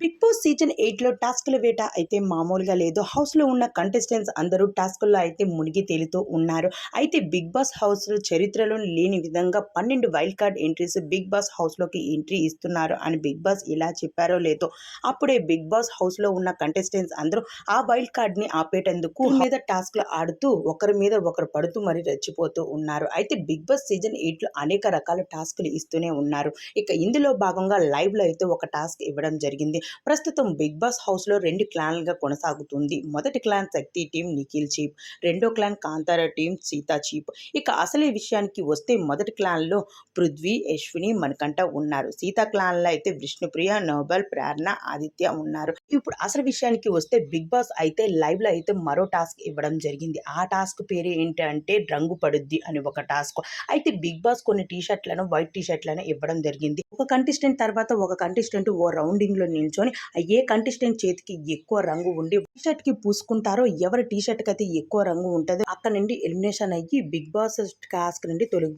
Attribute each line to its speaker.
Speaker 1: Big boss season 8లో టాస్క్ల వేట అయితే మామూలుగా లేదు. హౌస్లో ఉన్న కంటెస్టెంట్స్ అందరూ టాస్కుల్లో అయితే మునిగి తేలుతూ ఉన్నారు. అయితే బిగ్ బాస్ హౌస్ చరిత్రలో లేని విధంగా 12 wild card entries Bigg Boss హౌస్లోకి ఎంట్రీ ఇస్తున్నారు అని బిగ్ బాస్ ఇలా చెప్పారో లేదో అప్పుడే బిగ్ బాస్ హౌస్లో ఉన్న కంటెస్టెంట్స్ అందరూ ఆ వైల్డ్ కార్డ్ని ఆపేటందుకు మీద టాస్క్లు ఆడుతూ ఒకరి మీద ఒకరు పడుతూ మరి రెచ్చిపోతూ ఉన్నారు. అయితే బిగ్ బాస్ సీజన్ 8లో అనేక రకాల టాస్కులు ఇస్తూనే ఉన్నారు. ఇక ఇందులో భాగంగా లైవ్లో అయితే ఒక టాస్క్ ఇవ్వడం జరిగింది. ప్రస్తుతం బిగ్ బాస్ హౌస్లో 2 క్లాన్లుగా కొనసాగుతుంది. మొదటి క్లాన్ శక్తి టీం నిఖిల్ చీప్, రెండో clan Kantara team Sita cheap. ఇక అసలు విషయానికి వస్తే మొదటి క్లాన్లో పృథ్వీ, యశ్విని, మణికంఠ ఉన్నారు. సీతా క్లాన్లో అయితే విష్ణుప్రియ, నోబెల్, ప్రేరణ, ఆదిత్య ఉన్నారు. ఇప్పుడు అసలు విషయానికి వస్తే బిగ్ బాస్ అయితే లైవ్లో అయితే మరో టాస్క్ ఇవ్వడం జరిగింది. ఆ టాస్క్ పేరు ఏంటంటే రంగు పడుద్ది అని ఒక టాస్క్. అయితే బిగ్ బాస్ కొన్ని టీషర్ట్లను వైట్ టీషర్ట్లను ఇవ్వడం జరిగింది. ఒక కంటెస్టెంట్ తర్వాత ఒక కంటెస్టెంట్ ఓ రౌండింగ్ లో నిల్చొని ఏ కంటెస్టెంట్ చేతికి ఎక్కువ రంగు ఉండి టీషర్ట్ కి పూసుకుంటారో, ఎవరి టీషర్ట్ కి అయితే ఎక్కువ రంగు ఉంటుందో అక్కడ నుండి ఎలిమినేషన్ అయ్యి బిగ్ బాస్ టాస్క్ నుండి తొలగి